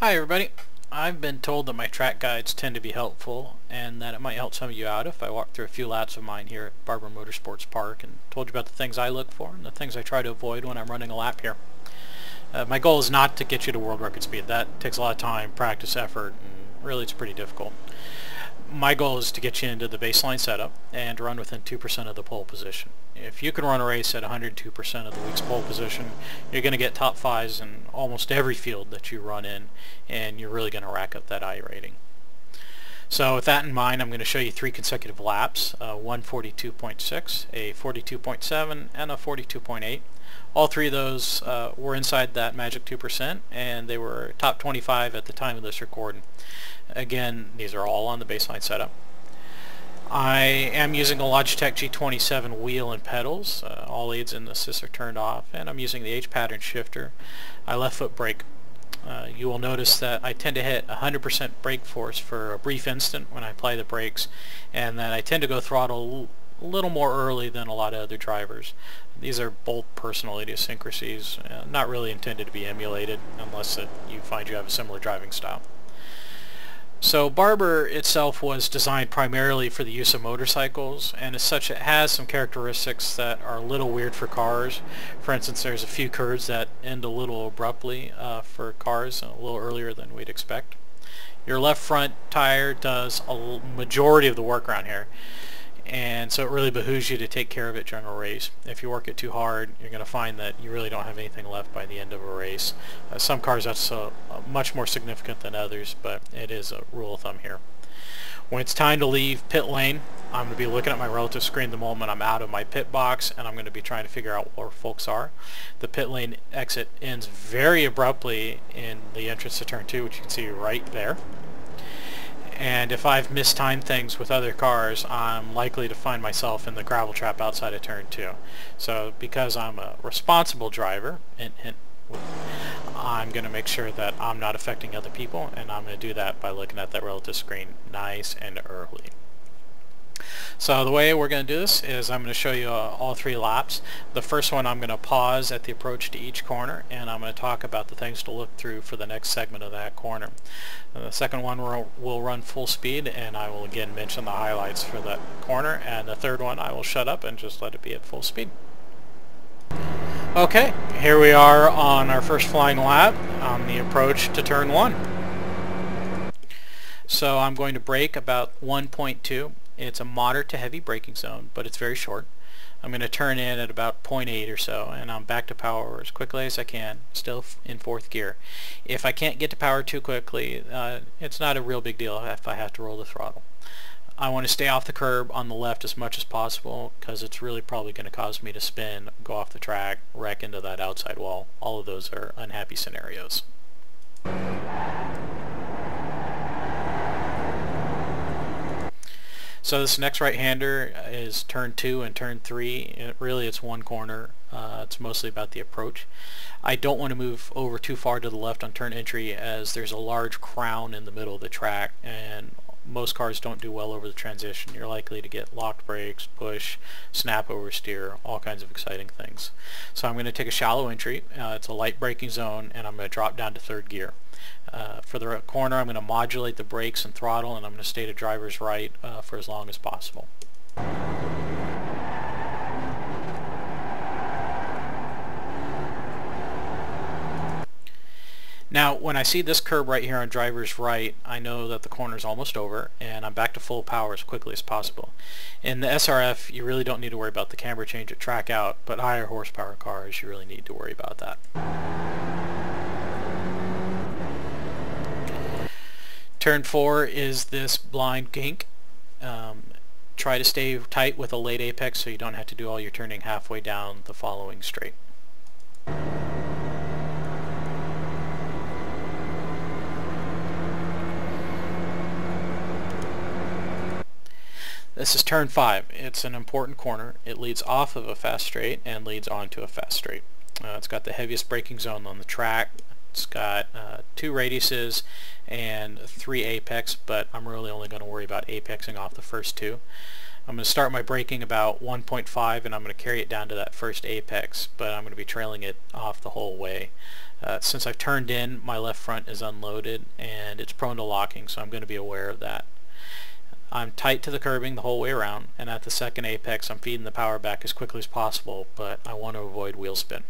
Hi everybody. I've been told that my track guides tend to be helpful and that it might help some of you out if I walk through a few laps of mine here at Barber Motorsports Park and told you about the things I look for and the things I try to avoid when I'm running a lap here. My goal is not to get you to world record speed. That takes a lot of time, practice, effort, and really it's pretty difficult. My goal is to get you into the baseline setup and run within 2% of the pole position. If you can run a race at 102% of the week's pole position, you're going to get top fives in almost every field that you run in, and you're really going to rack up that I rating. So with that in mind, I'm going to show you 3 consecutive laps, a 142.6, a 42.7, and a 42.8. All 3 of those were inside that magic 2%, and they were top 25 at the time of this recording. Again, these are all on the baseline setup. I am using a Logitech G27 wheel and pedals. All aids and assists are turned off, and I'm using the H pattern shifter. I left foot brake. You will notice that I tend to hit 100% brake force for a brief instant when I apply the brakes, and that I tend to go throttle a little more early than a lot of other drivers. These are both personal idiosyncrasies, not really intended to be emulated unless you find you have a similar driving style. So Barber itself was designed primarily for the use of motorcycles, and as such it has some characteristics that are a little weird for cars. For instance, there's a few curves that end a little abruptly for cars, a little earlier than we'd expect. Your left front tire does a majority of the work around here, and so it really behooves you to take care of it during a race. If you work it too hard, you're going to find that you really don't have anything left by the end of a race. Some cars that's much more significant than others, but it is a rule of thumb here. When it's time to leave pit lane, I'm going to be looking at my relative screen the moment I'm out of my pit box, and I'm going to be trying to figure out where folks are. The pit lane exit ends very abruptly in the entrance to turn 2, which you can see right there. And if I've mistimed things with other cars, I'm likely to find myself in the gravel trap outside of turn 2. So because I'm a responsible driver, I'm going to make sure that I'm not affecting other people, and I'm going to do that by looking at that relative screen nice and early. So the way we're going to do this is I'm going to show you all 3 laps. The first one I'm going to pause at the approach to each corner, and I'm going to talk about the things to look through for the next segment of that corner. The second one will run full speed, and I will again mention the highlights for that corner, and the third one I will shut up and just let it be at full speed. Okay, here we are on our first flying lap on the approach to turn 1. So I'm going to brake about 1.2. It's a moderate to heavy braking zone, but it's very short. I'm going to turn in at about 0.8 or so, and I'm back to power as quickly as I can, still in 4th gear. If I can't get to power too quickly, it's not a real big deal if I have to roll the throttle. I want to stay off the curb on the left as much as possible, because it's really probably going to cause me to spin, go off the track, wreck into that outside wall. All of those are unhappy scenarios. So this next right-hander is turn 2 and turn 3. Really it's one corner. It's mostly about the approach. I don't want to move over too far to the left on turn entry, as there's a large crown in the middle of the track, and most cars don't do well over the transition. You're likely to get locked brakes, push, snap oversteer, all kinds of exciting things. So I'm going to take a shallow entry. It's a light braking zone, and I'm going to drop down to 3rd gear. For the corner, I'm going to modulate the brakes and throttle, and I'm going to stay to driver's right for as long as possible. Now, when I see this curb right here on driver's right, I know that the corner is almost over, and I'm back to full power as quickly as possible. In the SRF, you really don't need to worry about the camber change at track out, but higher horsepower cars, you really need to worry about that. Turn 4 is this blind kink. Try to stay tight with a late apex so you don't have to do all your turning halfway down the following straight. This is turn 5. It's an important corner. It leads off of a fast straight and leads onto a fast straight. It's got the heaviest braking zone on the track. It's got 2 radiuses and 3 apex, but I'm really only going to worry about apexing off the first 2. I'm going to start my braking about 1.5 and I'm going to carry it down to that first apex, but I'm going to be trailing it off the whole way. Since I've turned in, my left front is unloaded and it's prone to locking, so I'm going to be aware of that. I'm tight to the curbing the whole way around, and at the second apex I'm feeding the power back as quickly as possible, but I want to avoid wheel spin.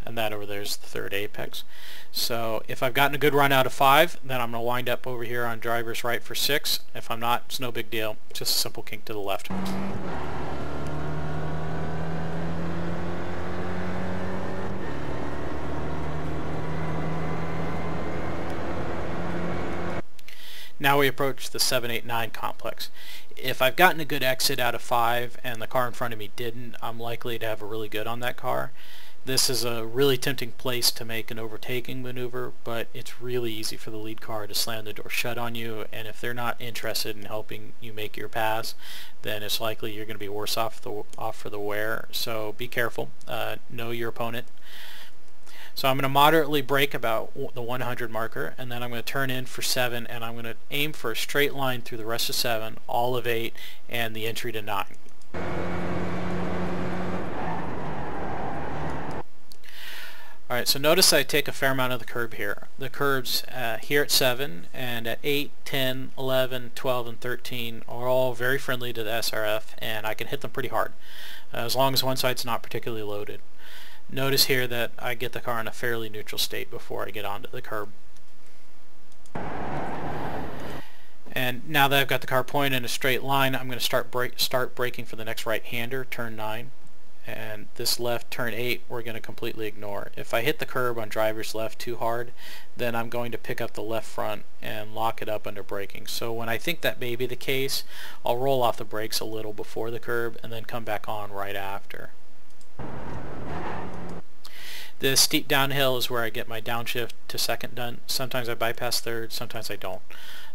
And that over there is the third apex. So if I've gotten a good run out of 5, then I'm going to wind up over here on driver's right for 6. If I'm not, it's no big deal. Just a simple kink to the left. Now we approach the 7, 8, 9 complex. If I've gotten a good exit out of 5 and the car in front of me didn't, I'm likely to have a really good on that car. This is a really tempting place to make an overtaking maneuver, but it's really easy for the lead car to slam the door shut on you, and if they're not interested in helping you make your pass, then it's likely you're going to be worse off for the wear. So be careful. Know your opponent. So I'm going to moderately brake about the 100 marker, and then I'm going to turn in for 7, and I'm going to aim for a straight line through the rest of 7, all of 8, and the entry to 9. Alright, so notice I take a fair amount of the curb here. The curbs here at 7 and at 8, 10, 11, 12, and 13 are all very friendly to the SRF, and I can hit them pretty hard, as long as one side's not particularly loaded. Notice here that I get the car in a fairly neutral state before I get onto the curb. And now that I've got the car pointed in a straight line, I'm going to start braking for the next right-hander, turn 9. And this left, turn 8, we're going to completely ignore. If I hit the curb on driver's left too hard, then I'm going to pick up the left front and lock it up under braking. So when I think that may be the case, I'll roll off the brakes a little before the curb and then come back on right after. The steep downhill is where I get my downshift to second done. Sometimes I bypass third, sometimes I don't.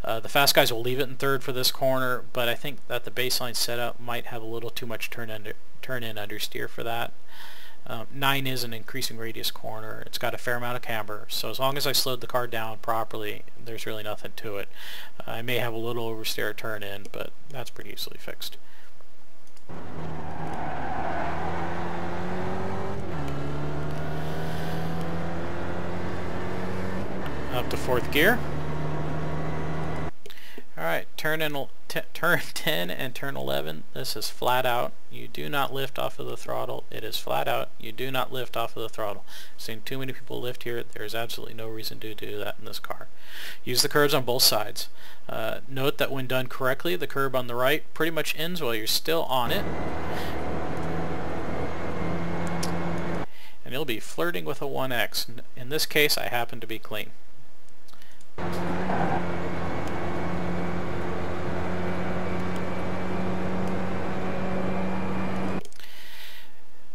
The fast guys will leave it in third for this corner, but I think that the baseline setup might have a little too much turn in understeer for that. 9 is an increasing radius corner. It's got a fair amount of camber, so as long as I slowed the car down properly, there's really nothing to it. I may have a little oversteer turn in, but that's pretty easily fixed. Up to 4th gear. Alright, turn 10 and turn 11. This is flat out. You do not lift off of the throttle. It is flat out. You do not lift off of the throttle. I've seen too many people lift here. There's absolutely no reason to do that in this car. Use the curbs on both sides. Note that when done correctly, the curb on the right pretty much ends while you're still on it. And you'll be flirting with a 1X. In this case, I happen to be clean.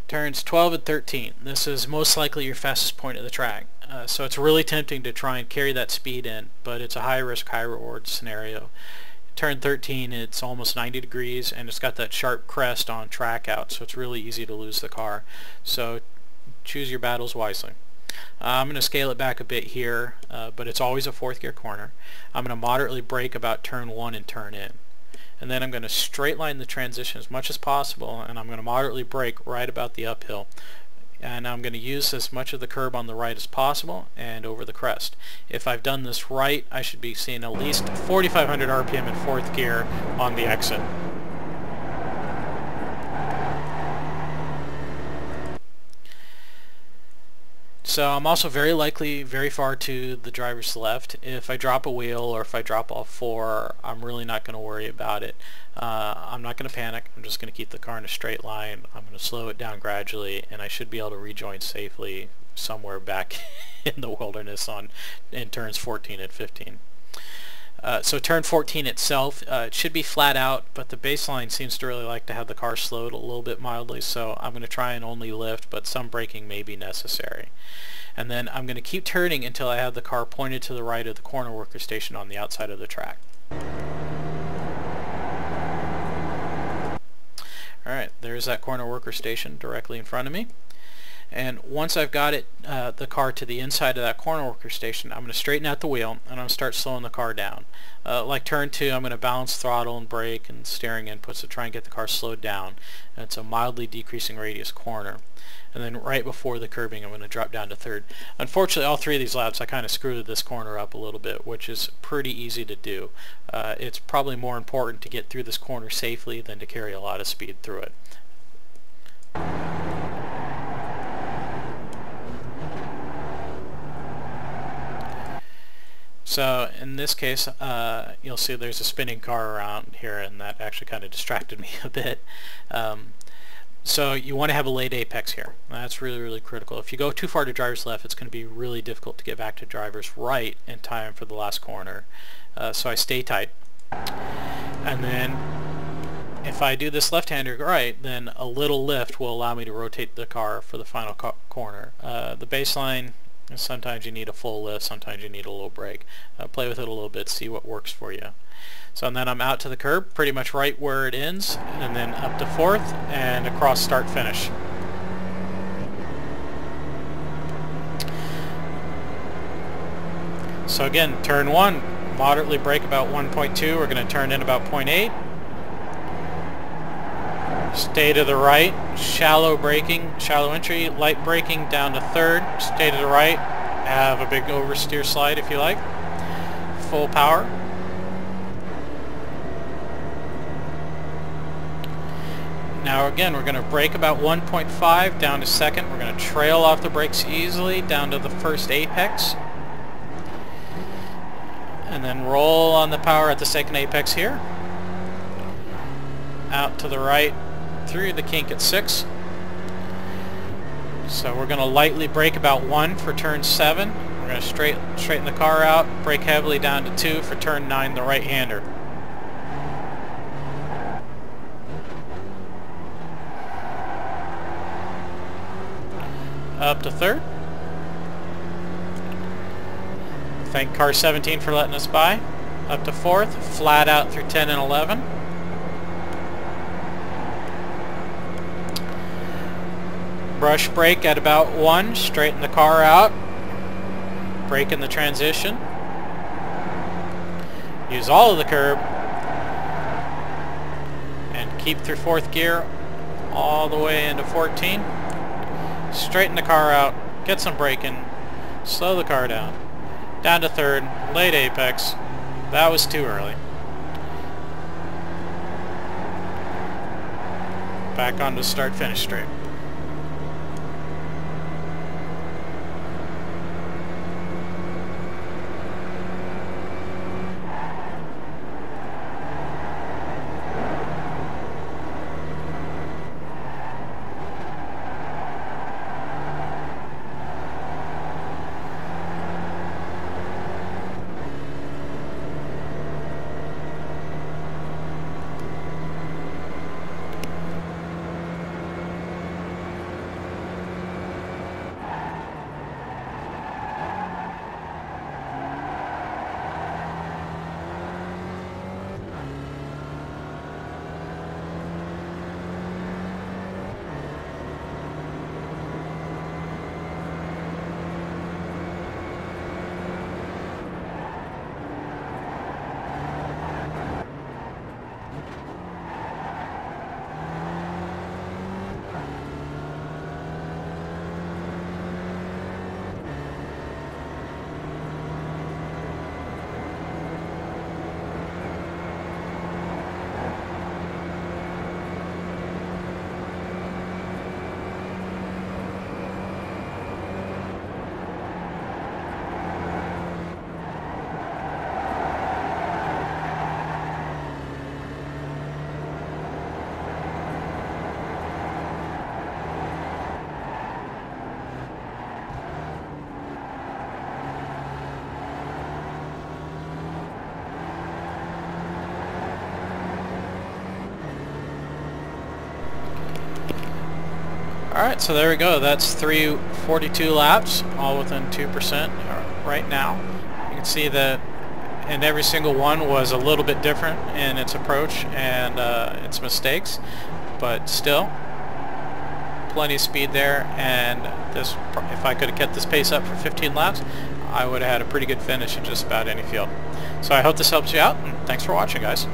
Turns 12 and 13. This is most likely your fastest point of the track. So it's really tempting to try and carry that speed in, but it's a high risk, high reward scenario. Turn 13, it's almost 90 degrees and it's got that sharp crest on track out, so it's really easy to lose the car. So choose your battles wisely. I'm going to scale it back a bit here, but it's always a 4th gear corner. I'm going to moderately brake about turn 1 and turn in. And then I'm going to straight line the transition as much as possible, and I'm going to moderately brake right about the uphill. And I'm going to use as much of the curb on the right as possible and over the crest. If I've done this right, I should be seeing at least 4,500 RPM in 4th gear on the exit. So I'm also very likely very far to the driver's left. If I drop a wheel or if I drop all 4, I'm really not going to worry about it. I'm not going to panic. I'm just going to keep the car in a straight line. I'm going to slow it down gradually, and I should be able to rejoin safely somewhere back in the wilderness in turns 14 and 15. So turn 14 itself, it should be flat out, but the baseline seems to really like to have the car slowed a little bit mildly, so I'm going to try and only lift, but some braking may be necessary. And then I'm going to keep turning until I have the car pointed to the right of the corner worker station on the outside of the track. Alright, there's that corner worker station directly in front of me. And once I've got it, the car to the inside of that corner worker station, I'm going to straighten out the wheel and I'm going to start slowing the car down. Like turn 2, I'm going to balance throttle and brake and steering inputs to try and get the car slowed down. And it's a mildly decreasing radius corner. And then right before the curbing, I'm going to drop down to 3rd. Unfortunately, all 3 of these laps I kind of screwed this corner up a little bit, which is pretty easy to do. It's probably more important to get through this corner safely than to carry a lot of speed through it. So in this case, you'll see there's a spinning car around here, and that actually kind of distracted me a bit. So you want to have a late apex here. That's really, really critical. If you go too far to driver's left, it's going to be really difficult to get back to driver's right in time for the last corner. So I stay tight. And then if I do this left-hander right, then a little lift will allow me to rotate the car for the final corner. The baseline, sometimes you need a full lift, sometimes you need a little brake. Play with it a little bit, see what works for you. So and then I'm out to the curb, pretty much right where it ends, and then up to 4th and across start finish. So again, turn 1, moderately brake about 1.2, we're going to turn in about 0.8. Stay to the right, shallow braking, shallow entry, light braking down to 3rd, stay to the right, have a big oversteer slide if you like, full power. Now again, we're going to brake about 1.5 down to 2nd, we're going to trail off the brakes easily down to the 1st apex, and then roll on the power at the 2nd apex here, out to the right, through the kink at 6. So we're going to lightly brake about 1 for turn 7. We're going to straighten the car out, brake heavily down to 2 for turn 9, the right-hander. Up to 3rd. Thank car 17 for letting us by. Up to 4th, flat out through 10 and 11. Brush brake at about 1, straighten the car out, brake in the transition, use all of the curb, and keep through 4th gear all the way into 14. Straighten the car out, get some braking, slow the car down to 3rd, late apex. That was too early. Back onto start finish straight. Alright, so there we go. That's 342 laps, all within 2% right now. You can see that and every single one was a little bit different in its approach and its mistakes, but still plenty of speed there, and this, if I could have kept this pace up for 15 laps, I would have had a pretty good finish in just about any field. So I hope this helps you out, and thanks for watching, guys.